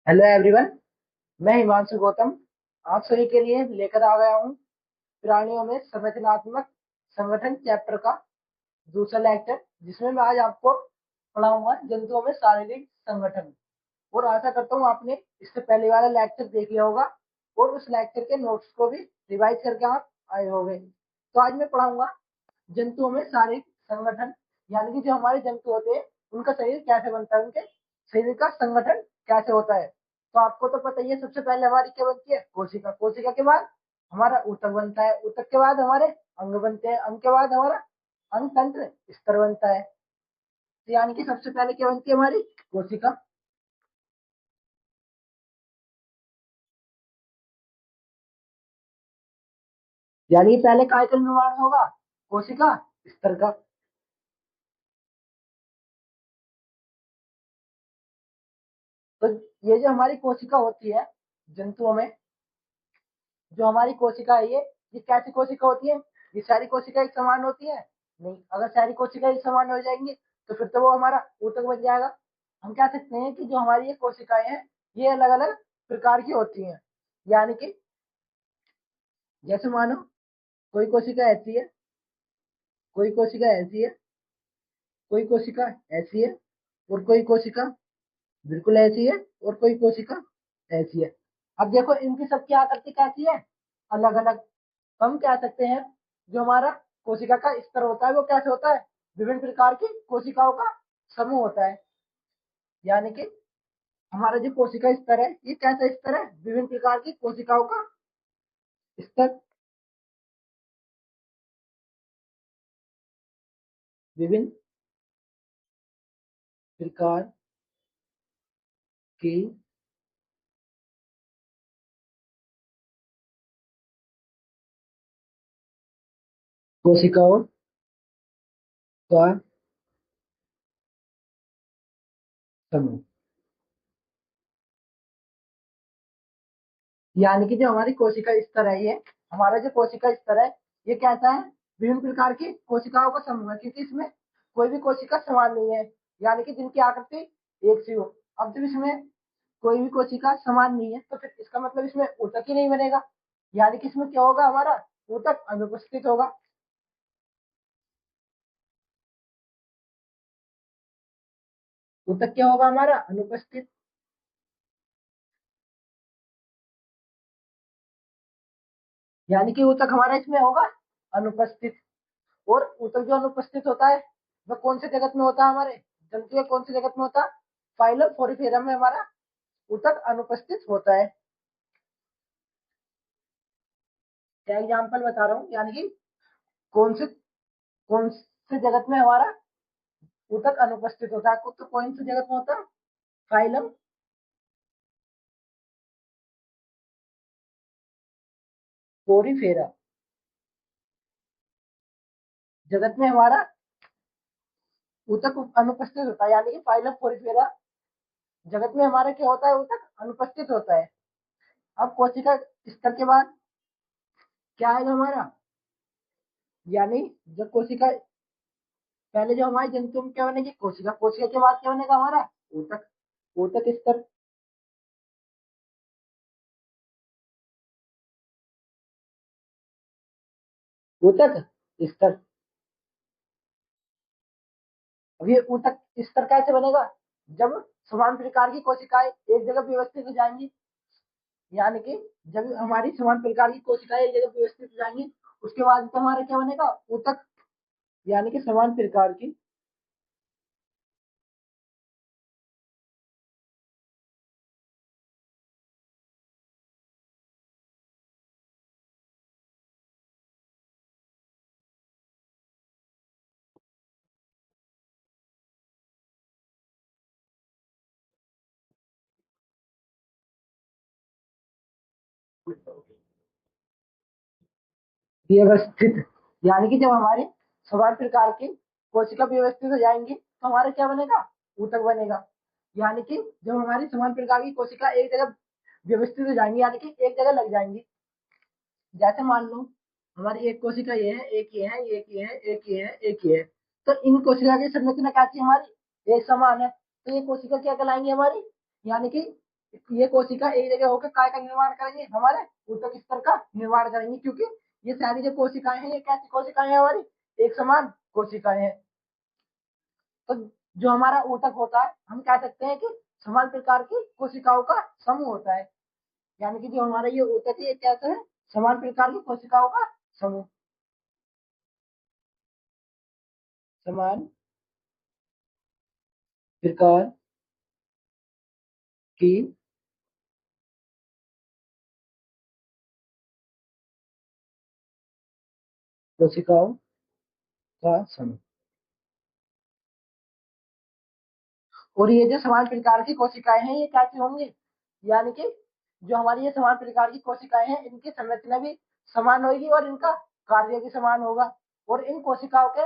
Hello everyone. मैं हिमांशु गौतम आप सभी के लिए लेकर आ गया हूँ प्राणियों में संरचनात्मक संगठन चैप्टर का दूसरा लेक्चर, जिसमें मैं आज आपको पढ़ाऊंगा जंतुओं में शारीरिक संगठन। और आशा करता हूँ आपने इससे पहले वाला लेक्चर देख लिया होगा और उस लेक्चर के नोट्स को भी रिवाइज करके आप आए होंगे। तो आज मैं पढ़ाऊंगा जंतुओं में शारीरिक संगठन, यानी कि जो हमारे जंतु होते हैं उनका शरीर कैसे बनता है, उनके शरीर का संगठन कैसे होता है। तो आपको तो पता ही है, सबसे पहले हमारी क्या बनती है, कोशिका। कोशिका के बाद हमारा ऊतक बनता है, ऊतक के बाद हमारे अंग बनते हैं, अंग के बाद हमारा अंग तंत्र स्तर बनता है। तो यानी कि सबसे पहले क्या बनती है, हमारी कोशिका। यानी कि पहले काय का निर्माण होगा, कोशिका स्तर का। तो ये जो हमारी कोशिका होती है जंतुओं में, जो हमारी कोशिका है ये कैसी कोशिका होती है, ये सारी कोशिका एक समान होती है? नहीं। अगर सारी कोशिका एक समान हो जाएंगी तो फिर तो वो हमारा ऊतक बन जाएगा। हम कह सकते हैं कि जो हमारी ये कोशिकाएं हैं ये अलग अलग प्रकार की होती हैं। यानी कि जैसे मानो कोई कोशिका ऐसी है, कोई कोशिका ऐसी है, कोई कोशिका ऐसी है, और कोई कोशिका बिल्कुल ऐसी है, और कोई कोशिका ऐसी है। अब देखो इनकी सबकी आकृति कैसी है, अलग अलग। हम कह सकते हैं जो हमारा कोशिका का स्तर होता है वो कैसे होता है, विभिन्न प्रकार की कोशिकाओं का समूह होता है। यानी कि हमारा जो कोशिका स्तर है ये कैसा स्तर है, विभिन्न प्रकार की कोशिकाओं का स्तर। विभिन्न प्रकार की कोशिकाओं का समूह। यानी कि जो हमारी कोशिका स्तर है ये, हमारा जो कोशिका स्तर है ये कैसा है, विभिन्न प्रकार की कोशिकाओं का समूह है, क्योंकि इसमें कोई भी कोशिका समान नहीं है। यानी कि जिनकी आकृति एक सी हो। अब जब इसमें कोई भी कोशिका समान नहीं है तो फिर इसका मतलब इसमें ऊतक ही नहीं बनेगा। यानी कि इसमें क्या होगा, हमारा ऊतक अनुपस्थित होगा। ऊतक क्या होगा, हमारा अनुपस्थित। यानी कि ऊतक हमारा इसमें होगा अनुपस्थित। और ऊतक जो अनुपस्थित होता है वह कौन से जगत में होता है, हमारे जंतु के कौन से जगत में होता है, फाइलम फोरिफेरम में हमारा ऊतक अनुपस्थित होता है। क्या एग्जाम्पल बता रहा हूँ, यानी कि कौन से जगत में हमारा ऊतक अनुपस्थित होता है, तो कौन से जगत में होता है, फाइलम फोरिफेरा जगत में हमारा ऊतक अनुपस्थित होता है। यानी कि फाइलम फोरिफेरा जगत में हमारा क्या होता है, ऊतक अनुपस्थित होता है। अब कोशिका स्तर के बाद क्या आएगा हमारा, यानी जब कोशिका, पहले जो हमारी जंतु में क्या बनेगी, कोशिका। कोशिका के बाद क्या बनेगा हमारा, ऊतक। ऊतक स्तर। ऊतक स्तर। अब ये ऊतक स्तर कैसे बनेगा, जब समान प्रकार की कोशिकाएं एक जगह व्यवस्थित हो जाएंगी। यानी कि जब हमारी समान प्रकार की कोशिकाएं एक जगह व्यवस्थित हो जाएंगी उसके बाद तो हमारा क्या बनेगा, ऊतक। यानी कि समान प्रकार की व्यवस्थित। यानी कि जब हमारी समान प्रकार की कोशिका व्यवस्थित हो जाएंगी तो हमारा क्या बनेगा, ऊतक बनेगा। यानी कि जब हमारी समान प्रकार की कोशिका एक जगह व्यवस्थित हो जाएंगी, यानी कि एक जगह लग जाएंगी। जैसे मान लो हमारी एक कोशिका ये है, एक ये है, एक ये है, एक ये है, एक ये है। तो इन कोशिका की संरचना कैसी है, हमारी एक समान है। तो ये कोशिका क्या कहलाएंगी हमारी, यानी कि ये कोशिका एक जगह होकर काय का निर्माण करेंगे, हमारे ऊतक स्तर का निर्माण करेंगे, क्योंकि ये सारी जो कोशिकाएं हैं ये कैसी कोशिकाएं हैं, हमारी एक समान कोशिकाएं हैं। तो जो हमारा ऊतक होता है हम कह सकते हैं कि समान प्रकार की कोशिकाओं का समूह होता है। यानी कि जो हमारा ये ऊतक है ये कैसा है, समान प्रकार की कोशिकाओं का समूह। समान प्रकार की कोशिकाओं का समूह। और ये जो समान प्रकार की कोशिकाएं हैं ये कैसी होंगी, यानी कि जो हमारी ये समान प्रकार की कोशिकाएं हैं इनकी संरचना भी समान होगी और इनका कार्य भी समान होगा। और इन कोशिकाओं के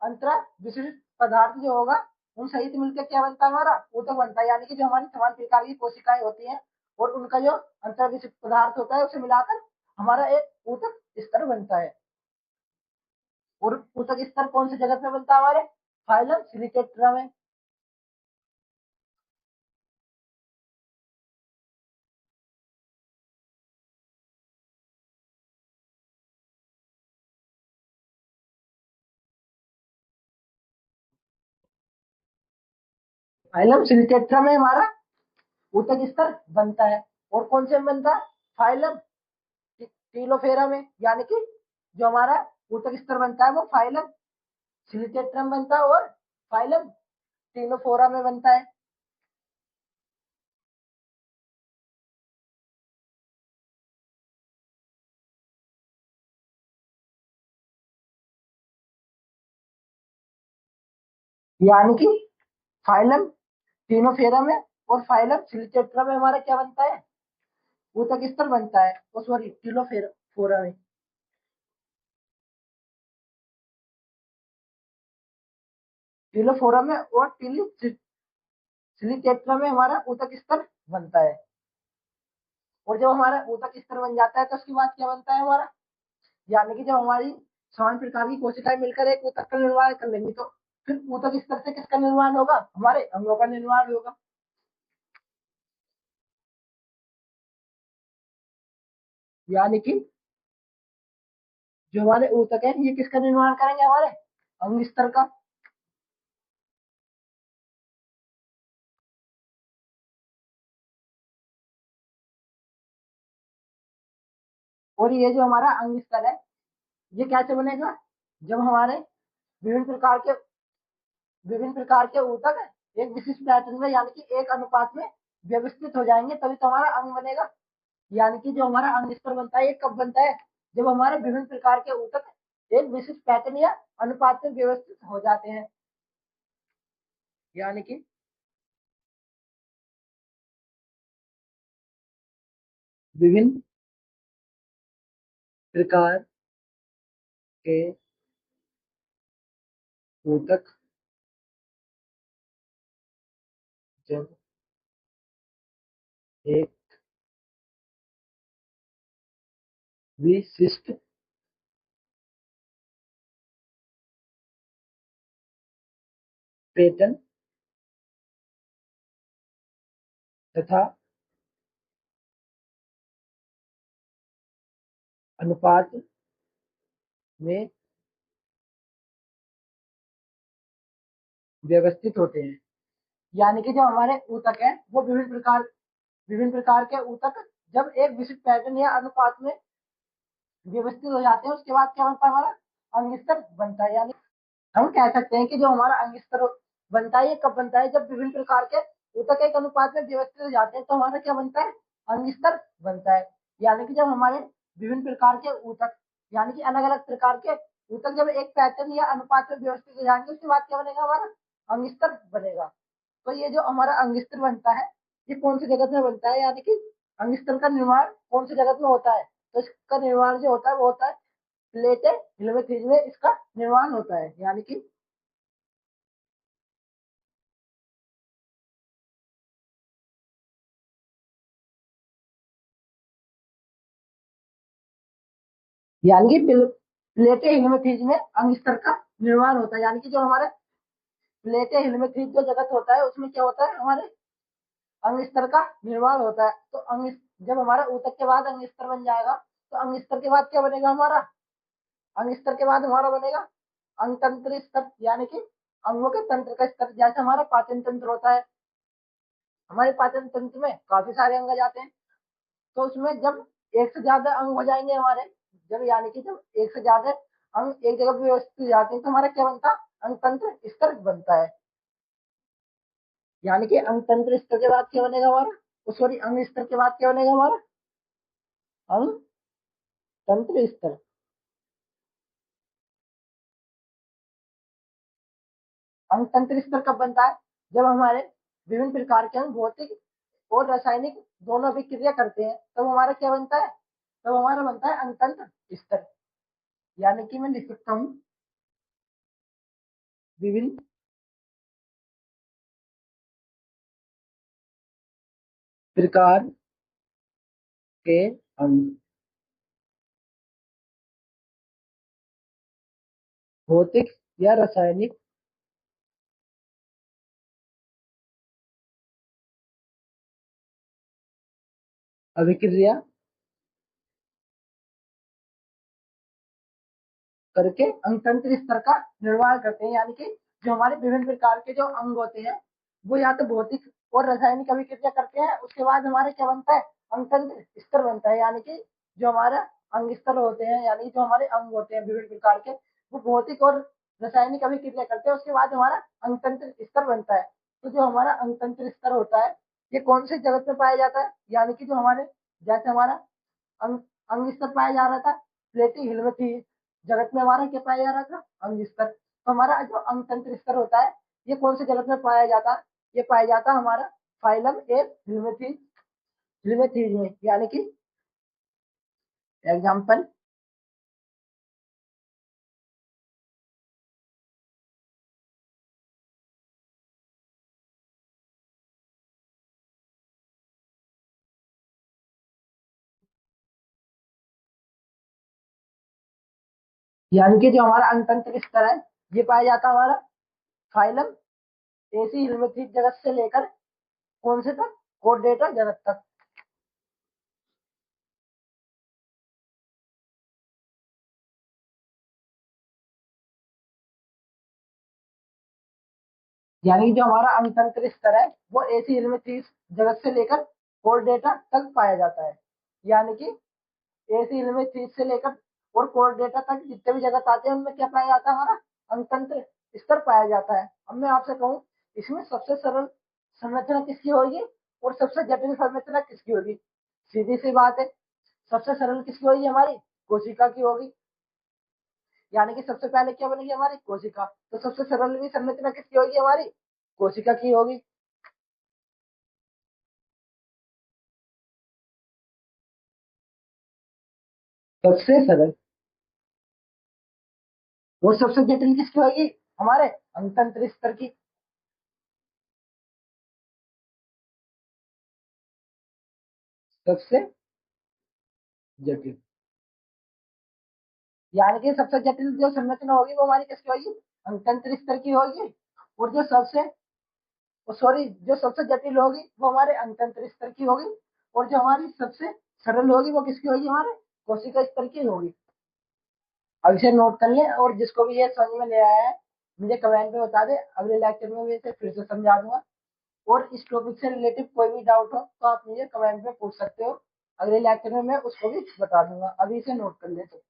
अंतरा विशिष्ट पदार्थ जो होगा उन सहित मिलकर क्या बनता है, हमारा ऊतक बनता है। यानी कि जो हमारी समान प्रकार की कोशिकाएं होती हैं और उनका जो अंतर विशिष्ट पदार्थ होता है उसे मिलाकर हमारा एक ऊतक स्तर बनता है। और ऊतक स्तर कौन सी जगह पे बनता है, हमारे फाइलम सिलिकेट्रा में। फाइलम सिलिकेट्रा में हमारा ऊतक स्तर बनता है। और कौन से में बनता है, फाइलम टीलोफेरा में। यानी कि जो हमारा ऊतक स्तर बनता है वो फाइलम सिलिकेट्रा में बनता है और फाइलम टीलोफोरा में बनता है। यानी कि फाइलम टीनोफेरा में और फाइलम सिलिकेट्रा में हमारा क्या बनता है, ऊतक स्तर बनता है। और सॉरी टीलोफेरा फोरा में, टीलोफोरा में और टीली सिलिकेट्रा में हमारा ऊतक स्तर बनता है। और जब हमारा ऊतक स्तर बन जाता है तो उसके बाद क्या बनता है हमारा, यानी कि जब हमारी समान प्रकार की कोशिकाएं मिलकर एक ऊतक का निर्माण कर लेंगी तो फिर ऊतक स्तर से किसका निर्माण होगा, हमारे अंगों का निर्माण होगा। यानी कि जो हमारे ऊतक है ये किसका निर्माण करेंगे, हमारे अंग स्तर का। और ये जो हमारा अंग स्तर है ये कैसे बनेगा, जब हमारे विभिन्न प्रकार के विभिन्न प्रकार के ऊतक एक विशिष्ट पैटर्न में यानी कि एक अनुपात में व्यवस्थित हो जाएंगे तभी तो हमारा अंग बनेगा। यानी कि जो हमारा अंग स्तर बनता है ये कब बनता है, जब हमारे विभिन्न प्रकार के ऊतक एक विशिष्ट पैटर्न या अनुपात में व्यवस्थित हो जाते हैं। यानी कि विभिन्न प्रकार के ऊतक जब एक विशिष्ट पैटर्न तथा अनुपात में व्यवस्थित होते हैं। यानी कि जो हमारे ऊतक है वो विभिन्न प्रकार के ऊतक जब एक विशिष्ट पैटर्न या अनुपात में व्यवस्थित हो जाते हैं उसके बाद क्या बनता है, हमारा अंग स्तर बनता है। यानी हम कह सकते हैं कि जो हमारा अंग स्तर बनता है ये कब बनता है, जब विभिन्न प्रकार के ऊतक एक अनुपात में व्यवस्थित हो जाते हैं तो हमारा क्या बनता है, अंग स्तर बनता है। यानी कि जब हमारे विभिन्न प्रकार के ऊतक यानी कि अलग अलग प्रकार के ऊतक जब एक पैटर्न या अनुपात में व्यवस्थित हो जाएंगे उसके बाद क्या बनेगा, हमारा अंग स्तर बनेगा। तो ये जो हमारा अंग स्तर बनता है ये कौन सी जगत में बनता है, यानी कि अंग स्तर का निर्माण कौन सी जगत में होता है, तो इसका निर्माण जो होता है वो होता है प्लेटे हिलमेथीज में इसका निर्माण होता है। यानी कि प्लेटे हिलमेथीज में अंग स्तर का निर्माण होता है। यानी कि जो हमारे प्लेटे हिलमेथीज जो जगत होता है उसमें क्या होता है, हमारे अंग स्तर का निर्माण होता है। तो अंग जब हमारा ऊतक के बाद अंग स्तर बन जाएगा, तो अंग स्तर के बाद क्या बनेगा हमारा? अंग स्तर के बाद हमारा बनेगा अंग तंत्र स्तर, यानी कि अंगों के तंत्र का स्तर। जैसे हमारा पाचन तंत्र होता है, हमारे पाचन तंत्र में काफी सारे अंग आ जाते हैं। तो उसमें जब एक से ज्यादा अंग हो जाएंगे हमारे, जब यानी कि जब एक से ज्यादा अंग एक जगह पे व्यवस्थित हो जाते हैं, तो हमारा क्या बनता है? अंग तंत्र स्तर बनता है। यानी कि अंग तंत्र स्तर के बाद क्या बनेगा हमारा? सॉरी, अंग स्तर के बाद क्या बनेगा हमारा? अंग तंत्र स्तर। अंग तंत्र स्तर कब बनता है? जब हमारे विभिन्न प्रकार के अंग भौतिक और रासायनिक दोनों अभिक्रिया करते हैं, तब हमारा क्या बनता है? तब हमारा बनता है अंग तंत्र स्तर। यानी कि मैं लिख सकता हूँ विभिन्न प्रकार के अंग भौतिक या रासायनिक अभिक्रिया करके अंग तंत्र स्तर का निर्माण करते हैं। यानी कि जो हमारे विभिन्न प्रकार के जो अंग होते हैं, वो या तो भौतिक और रासायनिक अभिक्रिया करते हैं, उसके बाद हमारे क्या बनता है? अंग तंत्र स्तर बनता है। यानी कि जो हमारा अंग स्तर होते हैं, यानी जो हमारे अंग होते हैं विभिन्न प्रकार के, वो भौतिक और रासायनिक अभिक्रिया करते हैं, उसके बाद हमारा अंग तंत्र स्तर बनता है। तो जो हमारा अंग तंत्र स्तर होता है, ये कौन से जगत में पाया जाता है? यानी कि जो हमारे, जैसे हमारा अंग अंग स्तर पाया जा रहा था प्लेटी हिल में थी, जगत में हमारा क्या पाया जा रहा था? अंग स्तर। तो हमारा जो अंग तंत्र स्तर होता है, ये कौन से जगत में पाया जाता है? ये पाया जाता है हमारा फाइलम ए हिलमेथीज, हिलमेथीज में। यानी कि एग्जाम्पल, यानी कि जो हमारा अंग तंत्र स्तर है, ये पाया जाता है हमारा फाइलम एसी हिलमेथीज जगत से लेकर कौन से तक? कोर्डेटा जगत तक। यानी जो हमारा अंग तंत्र स्तर है, वो एसी हिलमेथीज जगत से लेकर कोर्डेटा तक पाया जाता है। यानी कि एसी इनमें चीज से लेकर और कोर डेटा तक जितने भी जगत आते हैं, उनमें क्या पाया जाता है? हमारा अंतंत्र स्तर पाया जाता है। अब मैं आपसे कहूँ, इसमें सबसे सरल संरचना किसकी होगी और सबसे जटिल संरचना किसकी होगी? सीधी सी बात है, सबसे सरल किसकी होगी? हमारी कोशिका की होगी। यानी कि सबसे पहले क्या बनेगी? हमारी कोशिका। तो सबसे सरल भी संरचना किसकी होगी? हमारी कोशिका की होगी। सबसे सरल और सबसे जटिल किसकी होगी? हमारे अंतंत्र स्तर की। सबसे जटिल, यानी कि सबसे जटिल जो संरचना होगी, वो हमारी किसकी होगी? अंतंत्र स्तर की होगी। और जो सबसे, सॉरी, जो सबसे जटिल होगी वो हमारे अंतंत्र स्तर की होगी। और जो हमारी सबसे सरल होगी, वो किसकी होगी? हमारे कोशिका स्तर की होगी। अब इसे नोट कर ले, और जिसको भी ये समझ में ले आया है, मुझे कमेंट में बता दे, अगले लेक्चर में मैं इसे फिर से समझा दूंगा। और इस टॉपिक से रिलेटेड कोई भी डाउट हो तो आप मुझे कमेंट में पूछ सकते हो, अगले लेक्चर में मैं उसको भी बता दूंगा। अभी इसे नोट कर ले। तो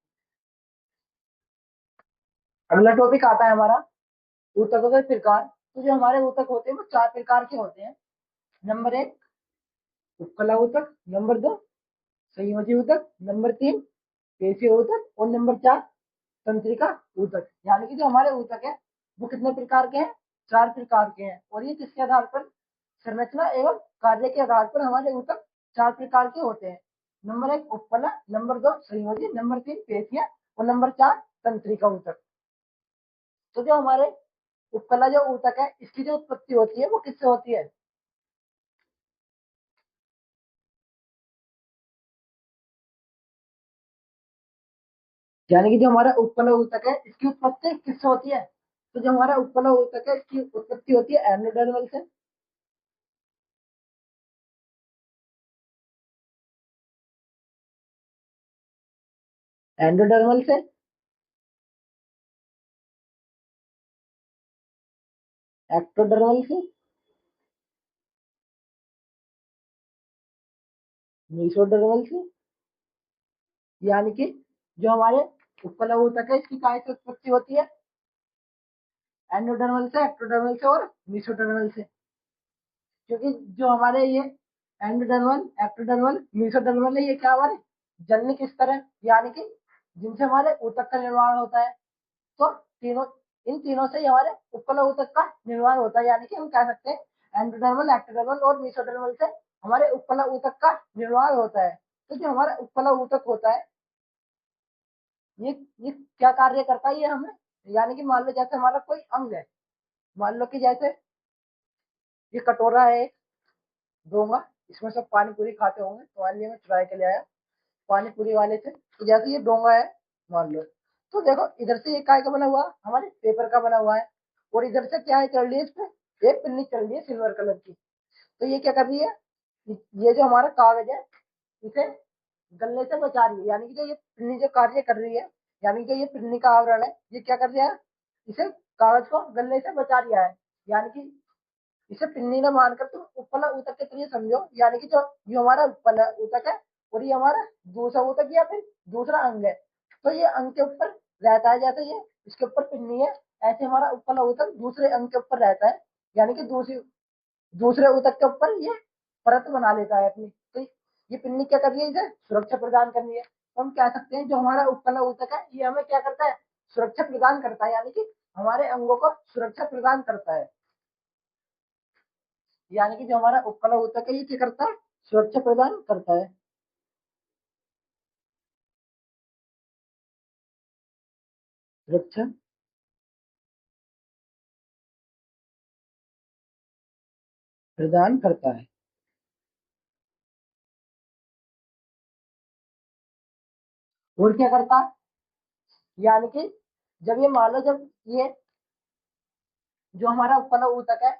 अगला टॉपिक आता है हमारा ऊतकों के प्रकार। तो जो हमारे ऊतक होते हैं, वो चार प्रकार के होते हैं। नंबर एक, उपकला ऊतक। नंबर दो, संयोजी ऊतक। नंबर तीन, पेशीय ऊतक। और नंबर चार, तंत्रिका ऊतक। यानी कि जो हमारे ऊतक है, वो कितने प्रकार के हैं? चार प्रकार के हैं। और ये किसके आधार पर? संरचना एवं कार्य के आधार पर हमारे ऊतक चार प्रकार के होते हैं। नंबर एक उपकला, नंबर दो संयोजी, नंबर तीन पेशिया, और नंबर चार तंत्रिका ऊतक। तो जो हमारे उपकला जो ऊतक है, इसकी जो उत्पत्ति होती है, वो किससे होती है? यानी कि जो हमारा उपकला ऊतक है, इसकी उत्पत्ति किससे होती है? तो जो हमारा उपकला ऊतक है, इसकी उत्पत्ति होती है एंडोडर्मल से। एंडोडर्मल से, एक्टोडर्मल से, मीसोडर्मल से। यानी कि जो हमारे उपप्लव ऊतक है इसकी कहाँ से उत्पत्ति होती है? एंडोडर्मल से, एक्टोडर्मल से और मीसोडर्मल से। क्योंकि जो हमारे ये एंडोडर्मल, एक्टोडर्मल, मीसोडर्मल है, ये क्या हमारे जननिक स्तर है, यानी कि जिनसे हमारे ऊतक का निर्माण होता है। तो तीनों, इन तीनों से ही हमारे उपप्लव ऊतक का निर्माण होता है। यानी कि हम कह सकते हैं एंडोडर्मल, एक्टोडर्मल और मीसोडर्मल से हमारे उपप्लव ऊतक का निर्माण होता है। तो जो हमारा उपप्लव ऊतक होता है ये ये क्या कार्य करता है ये हमें, यानी कि मान लो जैसे हमारा कोई अंग है, मान लो कि जैसे ये कटोरा है, डोंगा, इसमें सब पानी पूरी खाते होंगे, तो मान लिया मैं चुराए के ले आया पानी पूरी वाले से। तो जैसे ये डोंगा है मान लो, तो देखो इधर से ये काय का बना हुआ, हमारे पेपर का बना हुआ है, और इधर से क्या है चल रही है, इस पे एक पिन्नी चल रही है सिल्वर कलर की। तो ये क्या कर रही है, ये जो हमारा कागज है इसे गलने से बचा रही है। यानी कि जो ये पिन्नी जो कार्य कर रही है, यानी कि ये पिन्नी का आवरण है, ये क्या कर रहा है, इसे कागज को गलने से बचा रिया है। यानी कि इसे पिन्नी न मानकर तुम उपला ऊतक के तरीके समझो। यानी कि जो ये हमारा उपला ऊतक है और ये हमारा दूसरा ऊतक या फिर दूसरा अंग है, तो ये अंग के ऊपर रहता है, जैसे ये इसके ऊपर पिन्नी है, ऐसे हमारा उपला ऊतक दूसरे अंग के ऊपर रहता है। यानी कि दूसरे ऊतक के ऊपर ये परत बना लेता है अपनी। तो ये पिन्नी क्या कर रही है, इसे सुरक्षा प्रदान कर रही है। तो हम कह सकते हैं जो हमारा उपला ऊतक है ये हमें क्या करता है, सुरक्षा प्रदान करता है, यानी कि हमारे अंगों को सुरक्षा प्रदान करता है। यानी कि जो हमारा उपकला ऊतक है ये क्या करता है, सुरक्षा प्रदान करता है। सुरक्षा प्रदान करता है। और क्या करता है, यानी कि जब ये मान लो, जब ये जो हमारा उपकला ऊतक है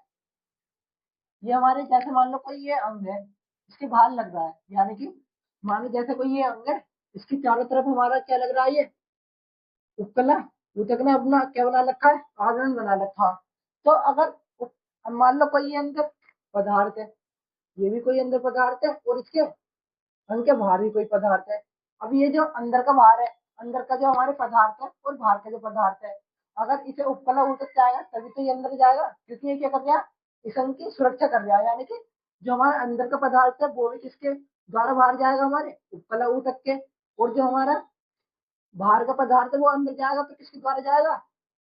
ये हमारे जैसे मान लो कोई ये अंग है, इसके बाहर लग रहा है, यानी कि मान लो जैसे कोई ये अंग है, इसकी चारों तरफ हमारा क्या लग रहा है, ये उपकला ऊतक ने अपना क्या बना रखा है, आवरण बना रखा। तो अगर अब मान लो कोई ये अंदर पदार्थ है, ये भी कोई अंदर पदार्थ है, और इसके अंग के बाहर भी कोई पदार्थ है। अब ये जो अंदर का बाहर है, अंदर का जो हमारे पदार्थ है और बाहर का जो पदार्थ है, अगर इसे उपकला ऊतक जाएगा तभी तो ये अंदर जाएगा, क्योंकि ये क्या कर रहा है, इस अंग की सुरक्षा कर रहा है। यानी कि जो हमारा अंदर का पदार्थ है वो भी किसके द्वारा बाहर जाएगा, हमारे उपकला ऊतक के। और जो हमारा बाहर का पदार्थ है वो अंदर जाएगा तो किसके द्वारा जाएगा,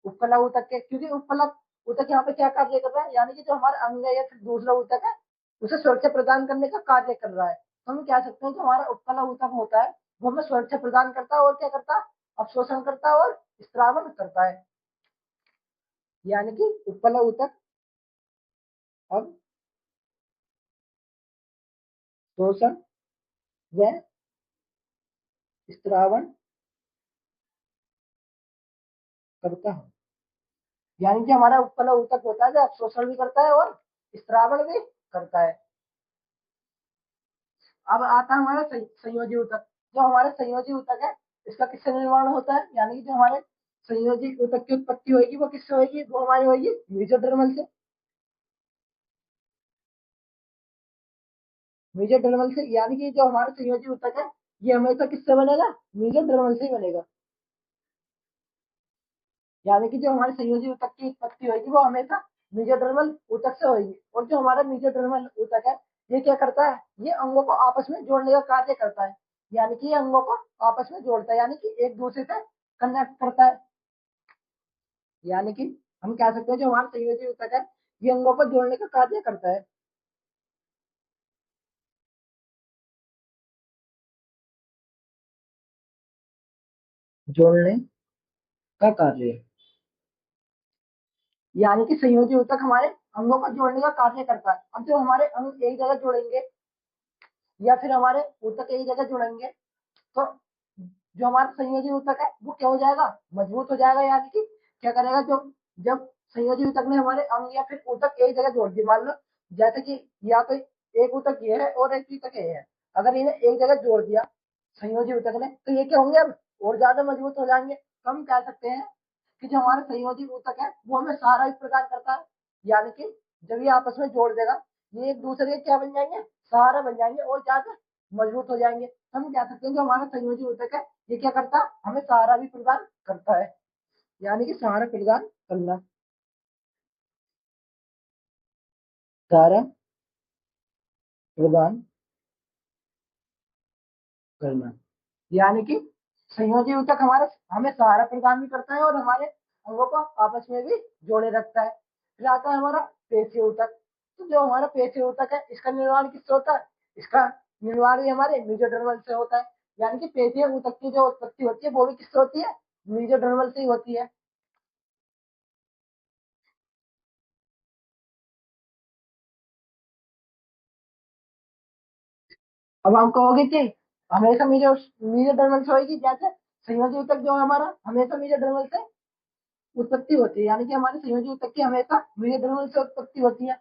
उपकला ऊतक के। क्योंकि उपकला ऊतक यहाँ पे क्या कार्य कर रहा है, यानी कि जो हमारा अंग है या फिर दूसरा ऊतक है उसे सुरक्षा प्रदान करने का कार्य कर रहा है। तो हम कह सकते हैं जो हमारा उपकला ऊतक होता है वो हमें सुरक्षा प्रदान करता है और क्या करता है, अवशोषण करता है और स्त्रावन करता है। यानी कि उपकला ऊतक अब शोषण व स्त्रावन करता है। यानी कि हमारा उपकला ऊतक होता है जो अवशोषण भी करता है और स्त्रावन भी करता है। अब आता है हमारा संयोजी ऊतक। जो हमारे संयोजी ऊतक है इसका किससे निर्माण होता है, यानी कि जो हमारे संयोजी ऊतक की उत्पत्ति होगी वो किससे होगी, वो हमारी होगी मेसोडर्मल से। मेसोडर्मल से, यानी कि जो हमारा संयोजी ऊतक है ये हमेशा किससे बनेगा, मेसोडर्मल से ही बनेगा। यानी कि जो हमारे संयोजी ऊतक की उत्पत्ति होगी वो हमेशा मेसोडर्मल ऊतक से होगी। और जो हमारा मेसोडर्मल ऊतक है ये क्या करता है, ये अंगों को आपस में जोड़ने का कार्य करता है। यानी कि ये अंगों को आपस में जोड़ता है, यानी कि एक दूसरे से कनेक्ट करता है। यानी कि हम कह सकते हैं जो हमारा संयोजी ऊतक है ये अंगों को जोड़ने का कार्य करता है। जोड़ने का कार्य, यानी कि संयोजी ऊतक हमारे अंगों को जोड़ने का कार्य करता है। अब जो हमारे अंग एक जगह जुड़ेंगे या फिर हमारे ऊतक एक जगह जुड़ेंगे तो जो हमारा संयोजी ऊतक है वो क्या हो जाएगा, मजबूत हो जाएगा। यानी कि क्या करेगा, जो जब संयोजी ऊतक ने हमारे अंग या फिर ऊतक एक जगह जोड़ दिए, मान लो जैसे कि या तो एक ऊतक ये है और एक ऊतक ये है, अगर इन्हें एक जगह जोड़ दिया संयोजी ऊतक ने तो ये क्या होंगे, अब और ज्यादा मजबूत हो जाएंगे, तो हम कह सकते हैं कि जो हमारा संयोजी ऊतक है वो हमें सहारा भी प्रदान करता है। यानी कि जब ये आपस में जोड़ देगा, ये एक दूसरे के क्या बन जाएंगे, सहारा बन जाएंगे और ज्यादा मजबूत हो जाएंगे। हम कह सकते हैं जो हमारा संयोजी ऊतक है ये क्या करता है, हमें सहारा भी प्रदान करता है। यानी कि सहारा प्रदान करना, सहारा प्रदान करना, यानी कि संयोजी ऊतक हमारे हमें सहारा प्रदान भी करता है और हमारे अंगों को आपस में भी जोड़े रखता है। फिर आता है हमारा पेशीय ऊतक। तो जो हमारा पेशीय ऊतक है इसका निर्माण किससे होता है, इसका निर्माण भी हमारे मेसोडर्मल से होता है। यानी कि पेशीय ऊतक की जो उत्पत्ति होती है वो भी किससे होती है, मेसोडर्मल से ही होती है। अब हम कहोगे कि हमेशा मेसोडर्मल से होगी, जैसे संयोजी ऊतक जो है हमारा हमेशा मेसोडर्मल से उत्पत्ति होती है, यानी कि हमारे संयोजी ऊतक की हमेशा मेसोडर्मल से उत्पत्ति होती है।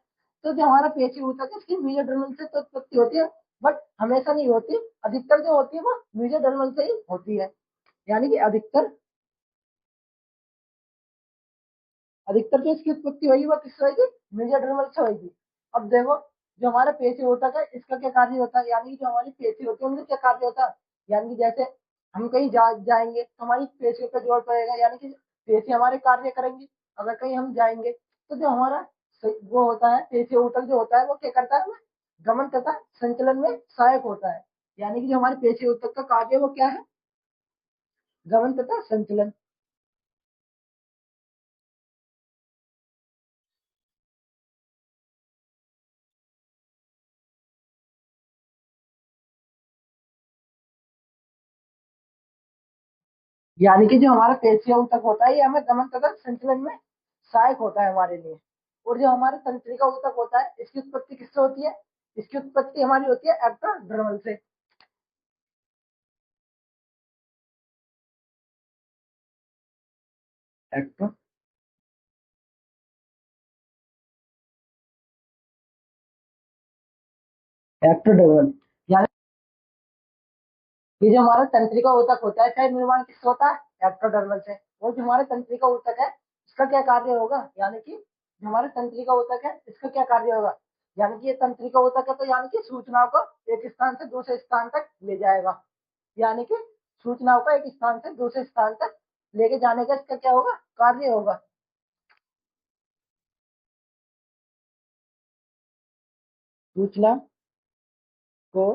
तो जो हमारा पेशी ऊतक है इसकी मेसोडर्मल से तो उत्पत्ति होती है, बट हमेशा नहीं होती, अधिकतर जो होती है वो मेसोडर्मल से ही होती है। यानी कि अधिकतर अधिकतर जो इसकी उत्पत्ति होगी वो किससे होगी, मेसोडर्मल से होगी। अब देखो, जो हमारा पेशी ऊतक है इसका क्या कार्य होता है, यानी कि जो हमारी पेशी होती है उनका क्या कार्य होता है। यानी कि जैसे हम कहीं जाएंगे तो हमारी पेशियों पर जोर पड़ेगा, यानी कि पेशी हमारे कार्य करेंगी। अगर कहीं हम जाएंगे तो जो हमारा वो होता है पेशी ऊतक जो होता है वो क्या करता है, हमें गमन तथा संचलन में सहायक होता है। यानी कि जो हमारे पेशी ऊतक का कार्य है वो क्या है, गमन तथा संचलन। यानी कि जो हमारा पेशिया ऊतक होता है ये हमें गमन तथा संचलन में सहायक होता है हमारे लिए। और जो हमारे तंत्रिका ऊतक होता है इसकी उत्पत्ति किससे होती है, इसकी उत्पत्ति हमारी होती है एक्टोडर्मल से। एक्टो एक्टोडर्मल, यानी ये जो हमारा तंत्रिका ऊतक होता है इसका निर्माण किससे होता है, एक्टोडर्मल से। और जो हमारे तंत्रिका ऊतक है इसका क्या कार्य होगा, यानी कि जो हमारे तंत्रिका ऊतक है इसका क्या कार्य होगा, यानी कि ये तंत्रिका ऊतक है तो यानी कि सूचनाओं को एक स्थान से दूसरे स्थान तक ले जाएगा। यानी कि सूचनाओं को एक स्थान से दूसरे स्थान तक लेके जाने का इसका क्या होगा, कार्य होगा। सूचना को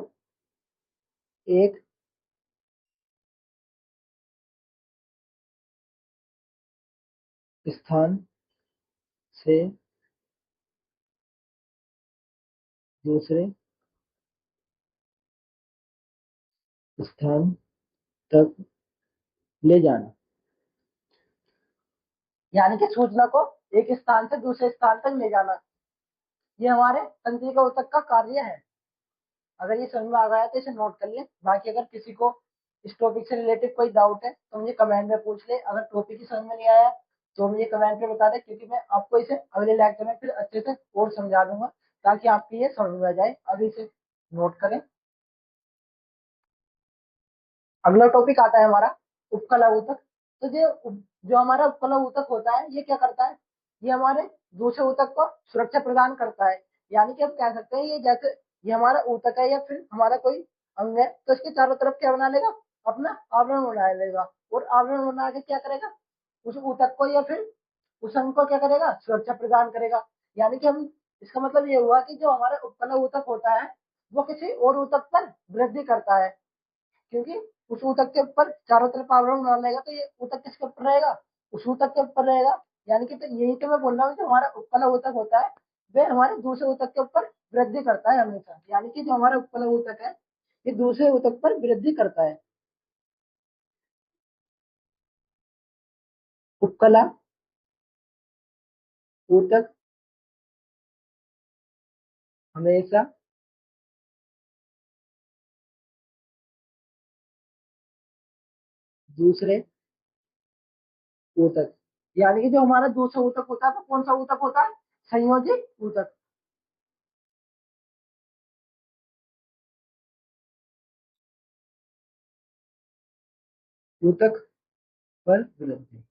एक स्थान से दूसरे स्थान तक ले जाना, यानी कि सूचना को एक स्थान से दूसरे स्थान तक ले जाना, ये हमारे तंत्रिका ऊतक का कार्य है। अगर ये समझ में आ गया तो इसे नोट कर ले। बाकी अगर किसी को इस टॉपिक से रिलेटेड कोई डाउट है तो मुझे कमेंट में पूछ ले। अगर टॉपिक ही समझ में नहीं आया तो मुझे कमेंट में बता दे, क्योंकि मैं आपको इसे अगले लेक्चर में फिर अच्छे से और समझा दूंगा, ताकि आपकी ये समझ में आ जाए। अभी इसे नोट करें। अगला टॉपिक आता है हमारा उपकला ऊतक। तो जो हमारा उपकला ऊतक होता है ये क्या करता है, ये हमारे दूसरे ऊतक को सुरक्षा प्रदान करता है। यानी कि हम कह सकते हैं ये जैसे ये हमारा ऊतक है या फिर हमारा कोई अंग है तो इसके चारों तरफ क्या बना लेगा, अपना आवरण बना लेगा। और आवरण बना के क्या करेगा, उस ऊतक को या फिर उस अंग को क्या करेगा, सुरक्षा प्रदान करेगा। यानी कि हम इसका मतलब ये हुआ कि जो हमारा उपकला ऊतक होता है वो किसी और ऊतक पर वृद्धि करता है, क्योंकि उस ऊतक के ऊपर चारों तरफ आवरण बना लेगा तो ये ऊतक किसके ऊपर रहेगा, उस ऊतक के ऊपर रहेगा। यानी कि तो यही तो मैं बोल रहा हूँ जो हमारा उपकला ऊतक होता है वह हमारे दूसरे ऊतक के ऊपर वृद्धि करता है हमेशा। यानी कि जो हमारा उपकला ऊतक है ये दूसरे ऊतक पर वृद्धि करता है। उपकला ऊतक हमेशा दूसरे ऊतक, यानी कि जो हमारा दूसरा ऊतक होता है वो कौन सा ऊतक होता है, संयोजी ऊतक। ऊतक पर वृद्धि।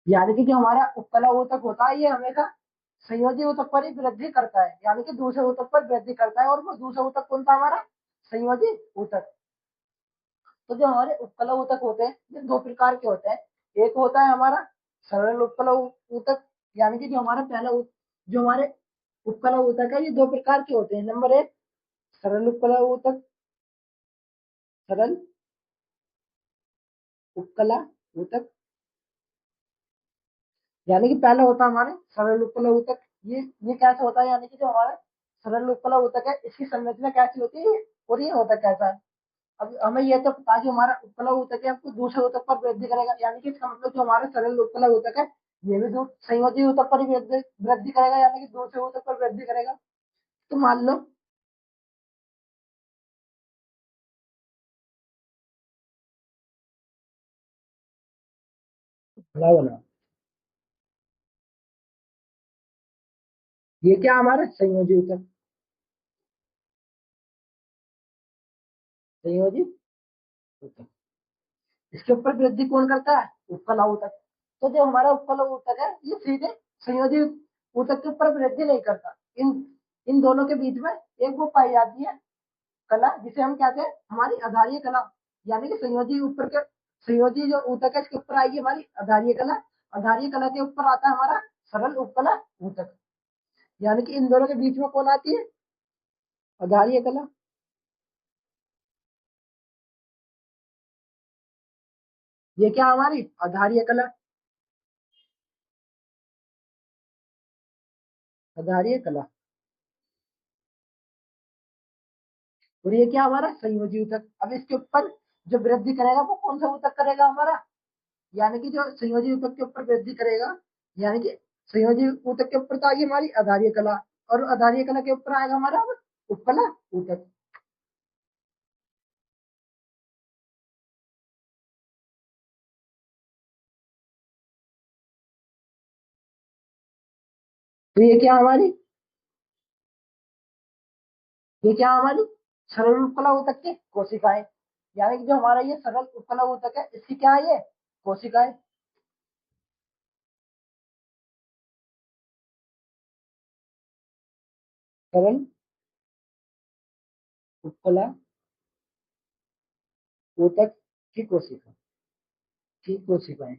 यानी कि जो हमारा उपकला ऊतक होता है ये हमेशा संयोजी ऊतक पर ही वृद्धि करता है, यानी कि दूसरे ऊतक पर वृद्धि करता है, और वो दूसरा ऊतक कौन था हमारा, संयोजी ऊतक। तो जो हमारे उपकला ऊतक होते हैं ये दो प्रकार के होते हैं। एक होता है हमारा सरल उपकला ऊतक, यानी कि जो हमारा जो हमारे उपकला ऊतक है ये दो प्रकार के होते हैं। नंबर एक, सरल उपकला ऊतक, सरल उपकला ऊतक, यानी कि पहला होता है हमारे सरल उपकला ऊतक। ये कैसा होता है, यानी कि जो हमारा सरल उपकला ऊतक है इसकी संरचना कैसी होती है और ये होता कैसा है। अब हमें ये तो पता है जो हमारा उपकला ऊतक है आपको दूसरे ऊतक पर वृद्धि करेगा, यानी कि इसका मतलब जो हमारा सरल उपकला ऊतक है ये भी संयोजी ऊतक पर ही वृद्धि वृद्धि करेगा, यानी कि दूसरे ऊतक पर वृद्धि करेगा। तो मान लो, भला भला, ये क्या हमारा संयोजी ऊतक, संयोजी ऊतक, इसके ऊपर वृद्धि कौन करता है, उपकला ऊतक। तो जो हमारा उपकला ऊतक है ये सीधे संयोजी ऊतक के ऊपर वृद्धि नहीं करता। इन इन दोनों के बीच में एक वो पाई जाती है कला जिसे हम कहते हैं हमारी आधारीय कला, यानी कि संयोजी ऊपर के संयोजी जो ऊतक है इसके ऊपर आएगी हमारी आधारीय कला, आधारीय कला के ऊपर आता है हमारा सरल उपकला ऊतक, यानी कि इन दोनों के बीच में कौन आती है, आधारीय कला। ये क्या हमारी आधारीय कला, आधारीय कला, और ये क्या हमारा संयोजी ऊतक। अब इसके ऊपर जो वृद्धि करेगा वो कौन सा ऊतक करेगा हमारा, यानी कि जो संयोजी ऊतक के ऊपर वृद्धि करेगा, यानी कि संयोजी ऊतक के ऊपर तो आएगी हमारी आधारीय कला, और आधारीय कला के ऊपर आएगा हमारा उपकला ऊतक। तो ये क्या हमारी सरल उपकला ऊतक की कोशिकाएं, यानी कि जो हमारा ये सरल उपकला ऊतक है इसकी क्या है, ये कोशिकाएं। सरल उपकला ऊतक की कोशिका, की कोशिकाएं,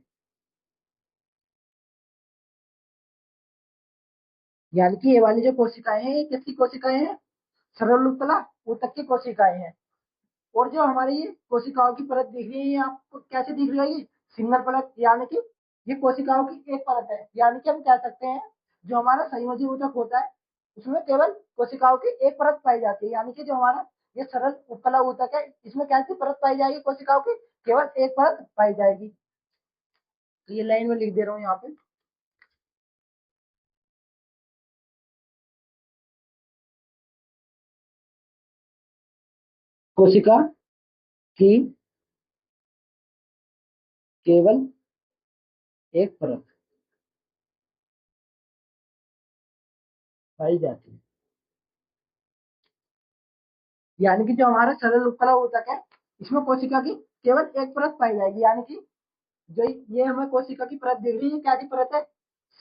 यानी कि ये वाली जो कोशिकाएं हैं ये किसकी कोशिकाएं हैं, सरल उपकला ऊतक की कोशिकाएं हैं। और जो हमारी ये कोशिकाओं की परत दिख रही है ये आपको कैसे दिख रही है, ये सिंगल परत, यानी कि ये कोशिकाओं की एक परत है, यानी कि हम कह सकते हैं जो हमारा संयोजी ऊतक होता है उसमें केवल कोशिकाओं की एक परत पाई जाती है, यानी कि जो हमारा ये सरल उपकला ऊतक है इसमें कैसी परत पाई जाएगी, कोशिकाओं की केवल एक परत पाई जाएगी। तो ये लाइन में लिख दे रहा हूँ यहाँ पे, कोशिका की केवल एक परत पाई जाती है, यानी कि जो हमारा सरल उपकला ऊतक है इसमें कोशिका की केवल एक परत पाई जाएगी, यानी कि जो ये हमें कोशिका की परत दिख रही है क्या की परत है,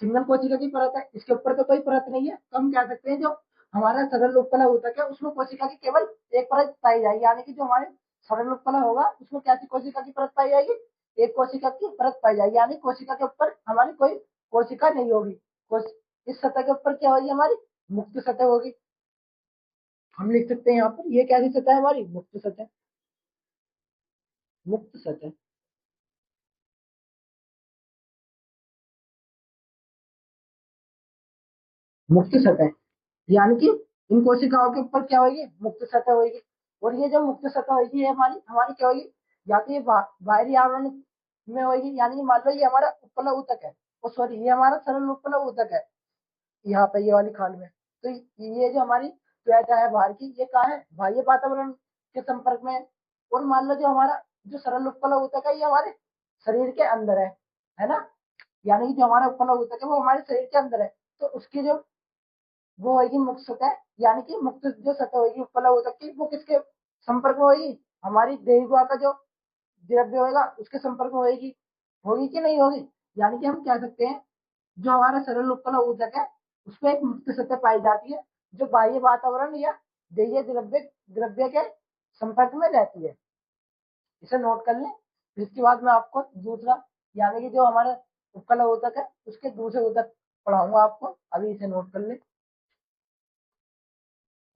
सिंगल कोशिका की परत है, इसके ऊपर तो कोई परत नहीं है। तो हम कह सकते हैं जो हमारा सरल उपकला ऊतक है उसमें कोशिका की केवल एक परत पाई जाएगी, यानी कि जो हमारे सरल उपकला होगा उसमें कैसी कोशिका की परत पाई जाएगी, एक कोशिका की परत पाई जाएगी, यानी कोशिका के ऊपर हमारी कोई कोशिका नहीं होगी। इस सतह के ऊपर क्या होगी हमारी मुक्त सतह होगी। हम लिख सकते हैं यहाँ पर ये कैसी सतह है हमारी मुक्त सतह, मुक्त सतह, मुक्त सतह, यानी कि इन कोशिकाओं के ऊपर क्या होगी मुक्त सतह होगी। और ये जो मुक्त सतह होगी ये हमारी हमारी क्या होगी, या तो ये बाहरी आवरण में होगी, यानी कि मान लो ये हमारा उपकला ऊतक है, और सॉरी ये हमारा सरल उपकला ऊतक है यहाँ पे ये वाली खाल में। तो ये जो हमारी त्वचा है बाहर की ये कहाँ है, बाह्य वातावरण के संपर्क में है। और मान लो जो हमारा जो सरल उपकला ऊतक है ये हमारे शरीर के अंदर है ना, यानी कि जो हमारा उपकला ऊतक है वो हमारे शरीर के अंदर है। तो उसकी जो वो होगी मुक्त सतह, यानी कि मुक्त जो सतह होगी उपकला ऊतक की, वो किसके संपर्क में होगी? हमारी देही गुहा का जो द्रव्य होगा उसके संपर्क में होगी। होगी कि नहीं होगी? यानी कि हम कह सकते हैं जो हमारा सरल उपकला ऊतक है उसमें एक मुक्त सतह पाई जाती है जो बाह्य वातावरण या देहीय द्रव्य द्रव्य के संपर्क में रहती है। इसे नोट कर लें। फिर इसके बाद मैं आपको दूसरा, यानी कि जो हमारा उपकला ऊतक है उसके दूसरे ऊतक पढ़ाऊंगा आपको। अभी इसे नोट कर लें।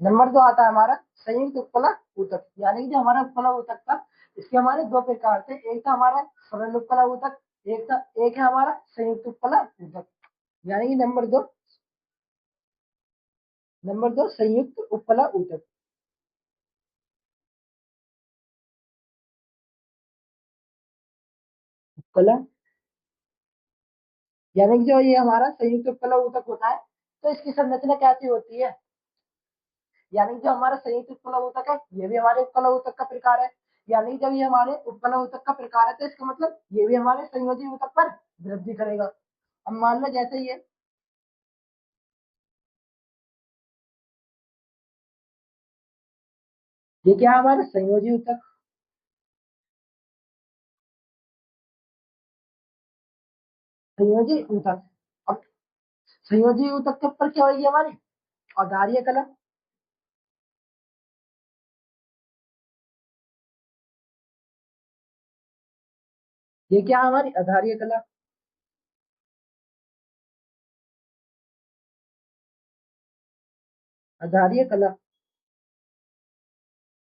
नंबर 2 आता है हमारा संयुक्त उपकला ऊतक, यानी कि जो हमारा उपकला ऊतक था इसके हमारे दो प्रकार थे। एक था हमारा सरल उपकला ऊतक, एक है हमारा संयुक्त उपकला ऊतक। यानी कि नंबर दो संयुक्त उपकला ऊतक। उपकला, यानी कि जो ये हमारा संयुक्त उपकला ऊतक होता है तो इसकी संरचना कैसी होती है? यानी जो हमारा संयुक्त उपकला ऊतक है ये भी हमारे उपकला ऊतक का प्रकार है। यानी जब ये हमारे उपकला ऊतक का प्रकार है तो इसका मतलब ये भी हमारे संयोजी ऊतक पर वृद्धि करेगा। अब मान लो जैसे ये क्या है हमारा संयोजी ऊतक। संयोजी ऊतक। अब संयोजी ऊतक के ऊपर क्या होगी हमारी? आधारीय कला। ये क्या है हमारी आधारीय कला। आधारीय कला।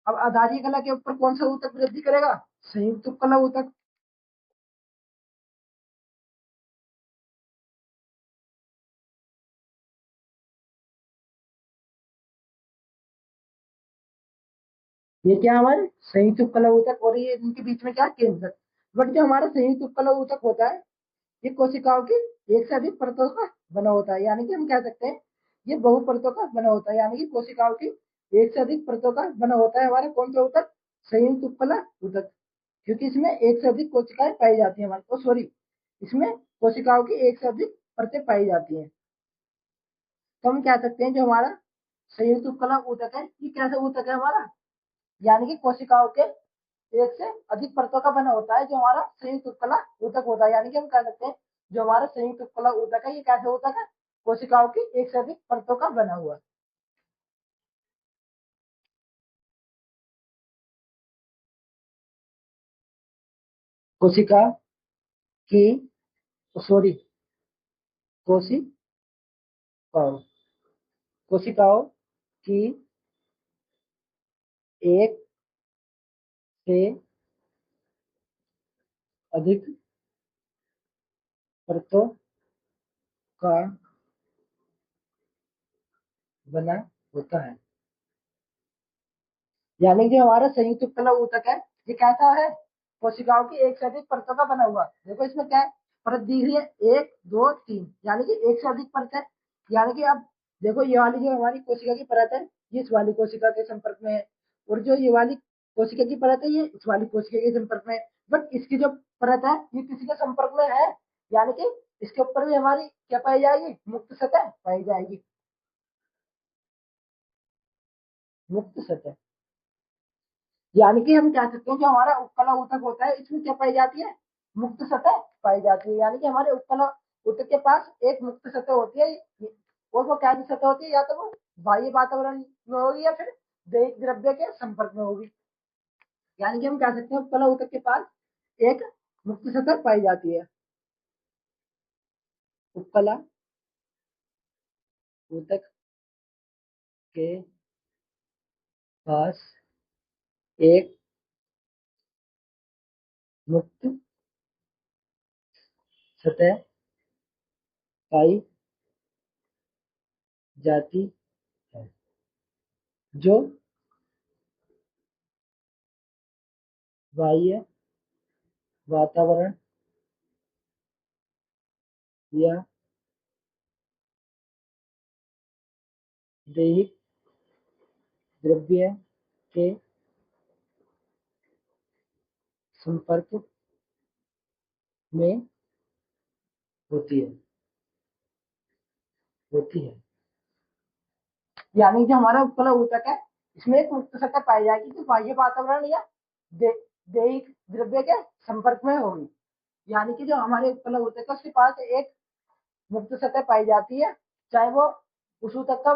अब आधारीय कला के ऊपर कौन सा ऊतक वृद्धि करेगा? संयुक्त उपकला ऊतक। ये क्या हमारे संयुक्त उपकला ऊतक, और ये इनके बीच में क्या केंद्रक। बट जो हमारा संयुक्त उपकला ऊतक होता है ये कोशिकाओं की एक से अधिक परतों का बना होता है। यानी कि हम कह सकते हैं ये बहु परतों का बना होता है। यानी कि कोशिकाओं की एक से अधिक परतों का बना होता है हमारा कौन सा ऊतक? संयुक्त उपकला ऊतक। क्योंकि इसमें एक से अधिक कोशिकाएं पाई जाती है हमारी, सॉरी, इसमें कोशिकाओं की एक से अधिक परतें पाई जाती हैं। तो हम कह सकते हैं जो हमारा संयुक्त उपकला ऊतक है ये कैसा ऊतक है हमारा? यानी कि कोशिकाओं के एक से अधिक परतों का बना होता है जो हमारा संयुक्त उपकला ऊतक होता है। यानी कि हम कह सकते हैं जो हमारा संयुक्त उपकला ऊतक है ये कैसे ऊतक है? कोशिकाओं की एक से अधिक परतों का बना हुआ। कोशिका की, सॉरी, कोशिकाओं कोशिकाओं की एक से अधिक परतों का बना होता है। यानी कि हमारा संयुक्त उपकला ऊतक है ये कैसा है? कोशिकाओं की एक से अधिक परतों का बना हुआ। देखो इसमें क्या है, परत दी हुई है, एक दो तीन, यानी कि एक से अधिक परत है। यानी कि अब देखो ये वाली जो हमारी कोशिका की परत है ये इस वाली कोशिका के संपर्क में है, और जो ये वाली कोशिका की परत है ये इस वाली कोशिका के संपर्क में है। बट इसकी जो परत है ये किसी के संपर्क में है, यानी कि इसके ऊपर भी हमारी क्या पाई जाएगी? मुक्त सतह पाई जाएगी। मुक्त सतह, यानी कि हम कह सकते हैं जो हमारा उपकला ऊतक होता है इसमें क्या पाई जाती है? मुक्त सतह पाई जाती है। यानी कि हमारे उपकला ऊतक के पास एक मुक्त सतह होती है, और वो कैसी सतह होती है? या तो वो बाह्य वातावरण में होगी या फिर दैहिक द्रव्य के संपर्क में होगी। यानी कि हम कह सकते हैं उपकला ऊतक के पास एक मुक्त सतह पाई जाती है। उपकला ऊतक के पास एक मुक्त सतह पाई जाती है जो बाह्य वातावरण या दैहिक द्रव्य के संपर्क में होती है। यानी जो हमारा उत्प्ल ऊतक है, इसमें एक मुक्त सतह पाई जाएगी जो बाह्य वातावरण या दैहिक द्रव्य के संपर्क में होगी। यानी कि जो हमारे उत्प्ल ऊतक है उसके पास एक मुक्त सतह पाई जाती है, चाहे वो उस ऊतक का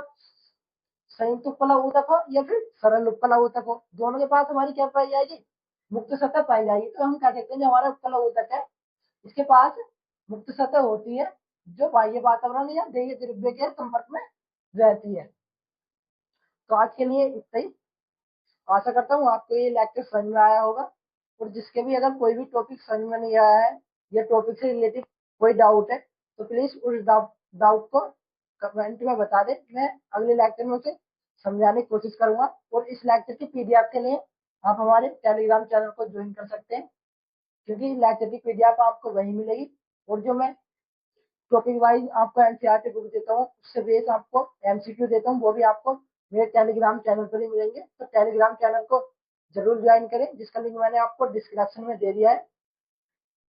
संयुक्त उत्प्ल ऊतक हो या फिर सरल उत्प्ल ऊतक हो, दोनों के पास हमारी क्या पाई जाएगी, मुक्त सतह पाई जाएगी। तो हम कह सकते हैं जो हमारा उत्प्ल ऊतक है इसके पास मुक्त सतह होती है जो बाह्य वातावरण या दैहिक द्रव्य के संपर्क में रहती है। तो आज के लिए इतना ही। आशा करता हूँ आपको ये लेक्चर समझ में आया होगा, और जिसके भी अगर कोई भी टॉपिक समझ में नहीं आया है या टॉपिक से रिलेटेड कोई डाउट है तो प्लीज उस डाउट को कमेंट में बता दें, मैं अगले लेक्चर में उसे समझाने की कोशिश करूंगा। और इस लेक्चर की पीडीएफ के लिए आप हमारे टेलीग्राम चैनल को ज्वाइन कर सकते हैं, क्योंकि लेक्चर की पीडीएफ आपको वहीं मिलेगी, और जो मैं टॉपिक वाइज आपको एनसीईआरटी बुक देता हूँ उससे बेस आपको एमसीक्यू देता हूँ, वो भी आपको मेरे टेलीग्राम चैनल पर ही मिलेंगे। तो टेलीग्राम चैनल को जरूर ज्वाइन करें, जिसका लिंक मैंने आपको डिस्क्रिप्शन में दे दिया है।